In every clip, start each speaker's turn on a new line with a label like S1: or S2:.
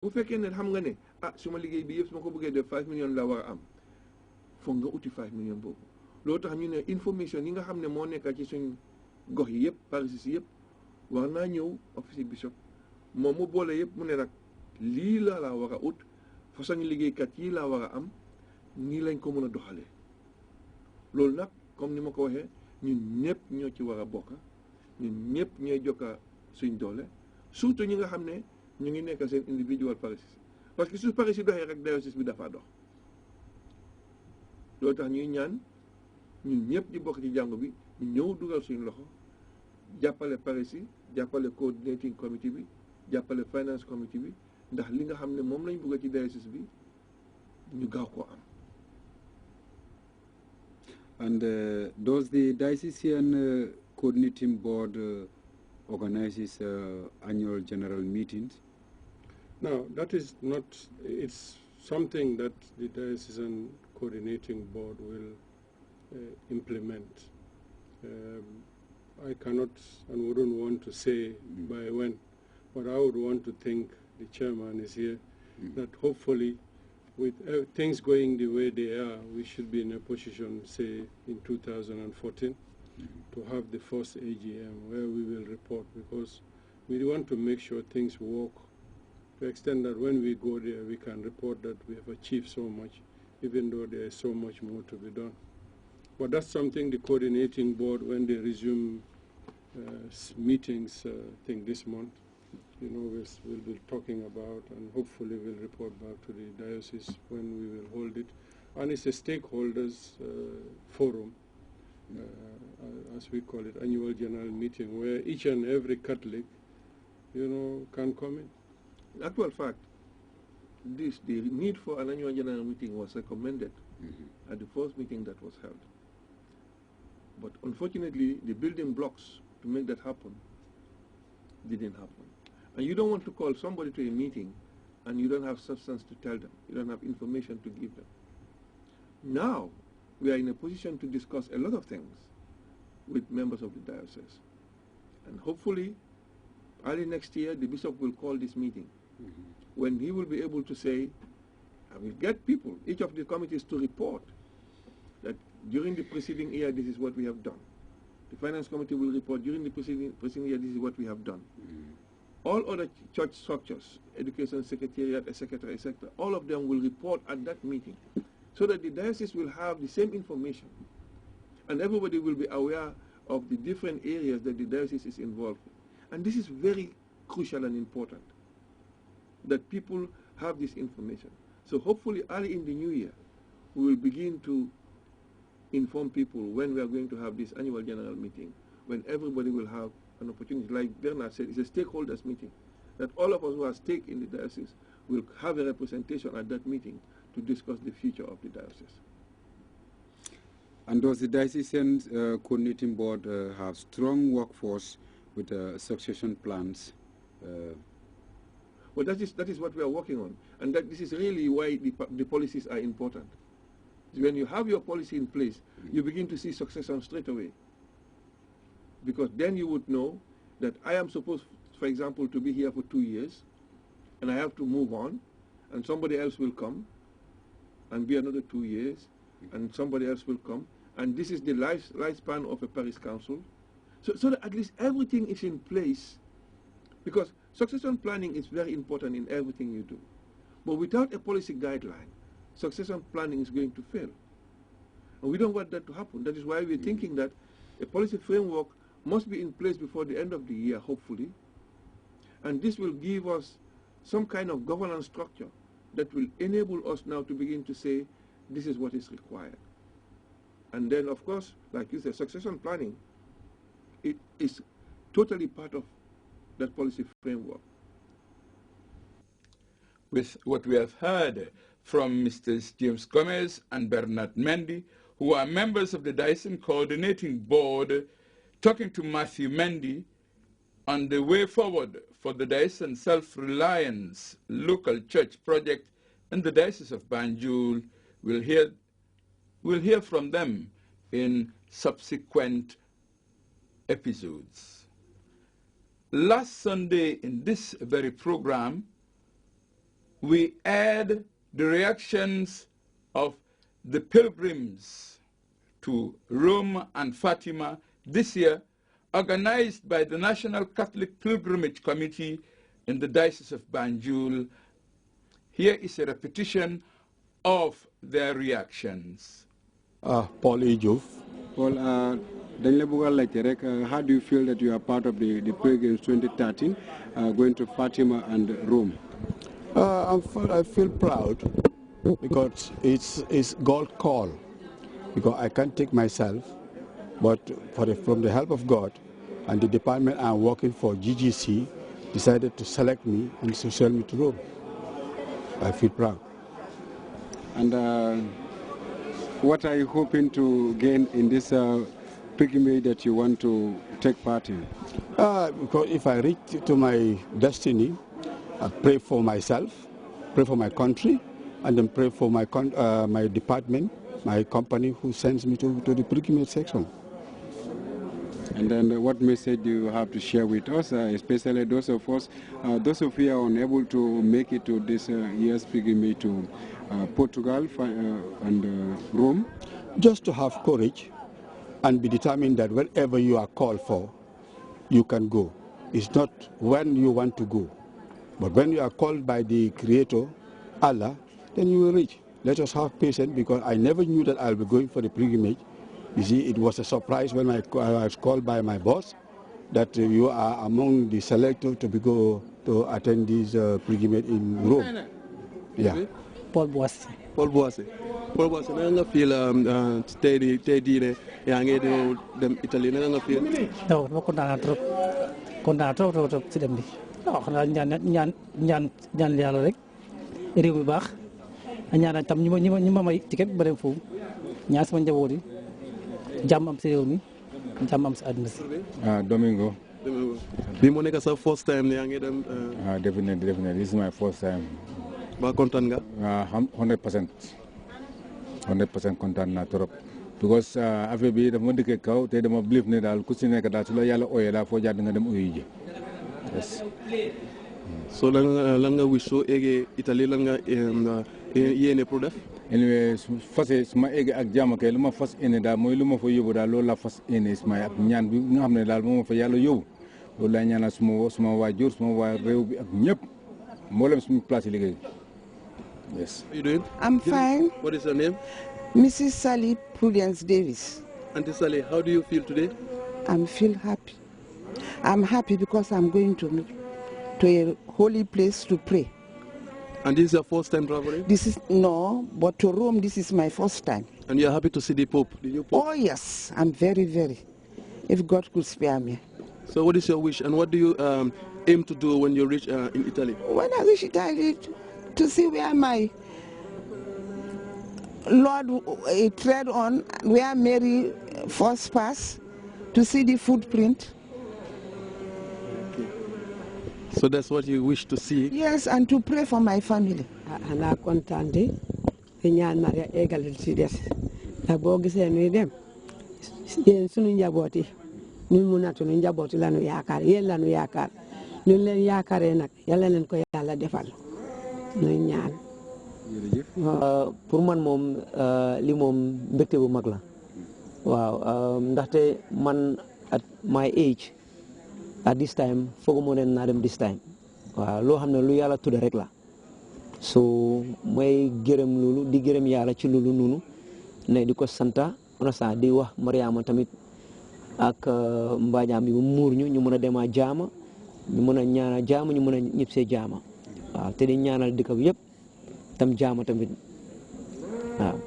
S1: bu fekkee ne xam nga ne suma liggéey bi yëpp su ma ko bëggee def 5 millions la war a am foog nga uti 5 millions boobu loolu tax ñu ne information yi nga xam ne moo nekk ci suñ gox yi yëpp paris yëpp war naa ñëw office bishop moom mu boole yëpp mu ne nag lii la war a ut façon liggéeykat yi laa war a am nii lañ ko mën a doxalee loolu nag comme ni ma ko waxee ñun ñëpp ñoo ci war a bokk ñun ñëpp ñooy jokka suñ doole surtout ñi nga xam ne ñu ngi nekk seen individual parishes parce que su paris yi doxee rek diocèse bi dafa dox loolu tax ñuy ñaan ñun ñëpp di bokk ci jàngu bi ñu ñëw dugal suñu loxo jàppale paris yi jàppale coordinating committee bi jàppale finance committee bi ndax li nga xam ne moom lañ bëgg ci diocèse bi ñu gaaw koo am.
S2: And does the diocesan coordinating board organizes annual general meetings?
S3: No, that is not. It's something that the diocesan coordinating board will implement. I cannot and wouldn't want to say by when, but I would want to think the chairman is here, that hopefully with things going the way they are, we should be in a position, say, in 2014, to have the first AGM where we will report, because we want to make sure things work to the extent that when we go there, we can report that we have achieved so much, even though there is so much more to be done. But that's something the coordinating board, when they resume meetings, I think this month, we'll be talking about, and hopefully we'll report back to the diocese when we will hold it. And it's a stakeholders forum, as we call it, annual general meeting, where each and every Catholic, can come in.
S1: In actual fact, the need for an annual general meeting was recommended at the first meeting that was held. But unfortunately, the building blocks to make that happen didn't happen. And you don't want to call somebody to a meeting and you don't have substance to tell them. You don't have information to give them. Now, we are in a position to discuss a lot of things with members of the diocese. And hopefully, early next year, the bishop will call this meeting when he will be able to say, I will get people, each of the committees, to report that during the preceding year, this is what we have done. The finance committee will report during the preceding year, this is what we have done. All other church structures, education secretariat, etc., all of them will report at that meeting, so that the diocese will have the same information, and everybody will be aware of the different areas that the diocese is involved in. And this is very crucial and important, that people have this information. So hopefully early in the new year, we will begin to inform people when we are going to have this annual general meeting, when everybody will have an opportunity. Like Bernard said, it's a stakeholders meeting, that all of us who are stake in the diocese will have a representation at that meeting to discuss the future of the diocese.
S2: And does the diocesan coordinating board have strong workforce with succession plans?
S1: Well, that is what we are working on, and this is really why the policies are important. When you have your policy in place, you begin to see succession straight away. Because then you would know that I am supposed, for example, to be here for 2 years, and I have to move on, and somebody else will come and be another 2 years, and somebody else will come, and this is the lifespan of a parish council. So that at least everything is in place, because succession planning is very important in everything you do. But without a policy guideline, succession planning is going to fail. And we don't want that to happen. That is why we're thinking that a policy framework must be in place before the end of the year, hopefully. And this will give us some kind of governance structure that will enable us now to begin to say, this is what is required. And then, of course, like you said, succession planning, it is totally part of that policy framework.
S4: With what we have heard from Mr. James Gomez and Bernard Mendy, who are members of the Diocesan Coordinating Board, talking to Matthew Mendy on the way forward for the Diocesan Self-Reliance Local Church Project in the Diocese of Banjul. We'll hear from them in subsequent episodes. Last Sunday in this very program, we add the reactions of the pilgrims to Rome and Fatima this year, organized by the National Catholic Pilgrimage Committee in the Diocese of Banjul. Here is a repetition of their reactions.
S5: Paul Ejov.
S3: Paul, how do you feel that you are part of the pilgrims 2013 going to Fatima and Rome?
S5: I feel proud because it's God's call. Because I can't take myself, but from the help of God and the department I'm working for, GGC, decided to select me and to send me to Rome. I feel proud.
S3: And what are you hoping to gain in this pilgrimage that you want to take part in?
S5: Because if I reach to my destiny, I pray for myself, pray for my country, and then pray for my department, my company who sends me to the pilgrimage section.
S3: And then what message do you have to share with us, especially those of us, those of you are unable to make it to this year's pilgrimage to Portugal and Rome?
S5: Just to have courage and be determined that wherever you are called for, you can go. It's not when you want to go, but when you are called by the Creator, Allah, then you will reach. Let us have patience, because I never knew that I'll be going for the pilgrimage. You see, it was a surprise when I was called by my boss that you are among the selected to go to attend this pilgrimage in Rome. Yeah.
S6: Paul Boissy.
S1: Paul Boissy. Paul Boissy, na nga feel tey jii yaa ngi dem Italie, na nga feel?
S6: Non, dama kontaan trop si dem bi. waaw xanaa ñaan yàlla rek réew mi baax ñaan tam ñi ma may ticket ba dem foofu ñaan sama njaboot yi jàmm am si réew mi jàmm am si àdduna si.
S2: Domingo.
S1: Bi mu nekk sa first time yaa ngi dem.
S2: Definitely. This is my first time.
S1: Ba kontaan nga?
S2: 100%. 100% kontaan naa trop. Because affaire bi dafa ma dëkkee kaw te dama believe ne daal ku si nekk daal su la yàlla ooyee daal foo jaar nga dem uyu ji. Yes.
S1: So lan nga wish soo eggee Italie lan nga yéene pour def?
S2: Anyway, su ma eggee ak jàmm kay lu ma fas yéene daal mooy lu ma fa yóbbu daal loolu la fas yéene Ismaïl ak ñaan bi nga xam ne daal moo ma fa yàlla yóbbu loolu laa ñaanal suma waajur suma waa réew bi ak ñëpp mboolem suñu place yi liggéey. Yes.
S1: How are you doing?
S7: I'm fine.
S1: What is your name?
S7: Mrs. Sally Prudence Davis.
S1: Auntie Sally, how do you feel today?
S7: I feel happy. I'm happy because I'm going to a holy place to pray.
S1: And this is your first time traveling?
S7: But to Rome, this is my first time.
S1: And you're happy to see the Pope, the new Pope?
S7: Oh yes, I'm very. If God could spare me.
S1: So what is your wish, and what do you aim to do when you reach in Italy?
S7: When I reach Italy, to see where my Lord tread on, where Mary first passed, to see the footprint.
S1: Okay. So that's what you wish to see?
S7: Yes, and to pray for my family.
S8: Ana kontante ñaan Maria égal ci dess da bo gisé ñuy dem yeen suñu njaboti ñun mu natu ñu njaboti lañu yaakar yeen lañu yaakar ñun leen yaakaré nak yalla leen ko yalla defal ñuy ñaan
S9: pour man mom li mom mbekté bu mag la waaw ndaxte man at my age at this time fogu mo len na dem this time waaw lo xamne lu yalla tudde rek la so may gërëm lolu di gërëm yalla ci lolu nonu ne diko santa on sa di wax Mariama tamit ak mbañam bi mur ñu mëna dema jaama ñu mëna ñaana jaama ñu mëna ñipsé jaama waaw té di ñaanal dikam yépp tam jaama tamit waaw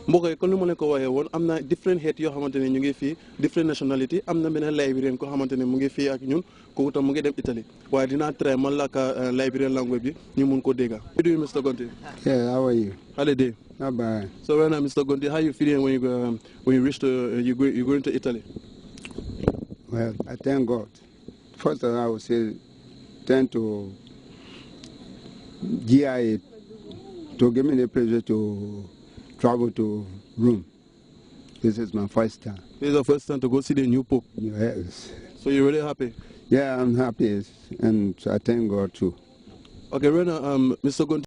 S1: mbokk yi kon lu ma leen ko waxee woon am na different head yoo xamante ne ñu ngi fii different nationality am na beneen Liberian ko xamante ne mu ngi fii ak ñun kooku tam mu ngi dem Italie waaye dinaa try man làkka Liberian language bi ñu mun ko dégga. How do you, Mr. Gonti?
S3: Yeah, how are you?
S1: Holiday.
S3: Not bad.
S1: So right now, Mr. Gonti, how are you feeling when you reach you're going to Italy?
S3: Well, I thank God. First of all, I would say thank to GIA to give me the pleasure to travel to Rome. This is my first time.
S1: This is the first time to go see the new Pope?
S3: Yes.
S1: So you're really happy?
S3: Yeah, I'm happy, and I thank God too.
S1: Okay, right now, Mr. Gonti,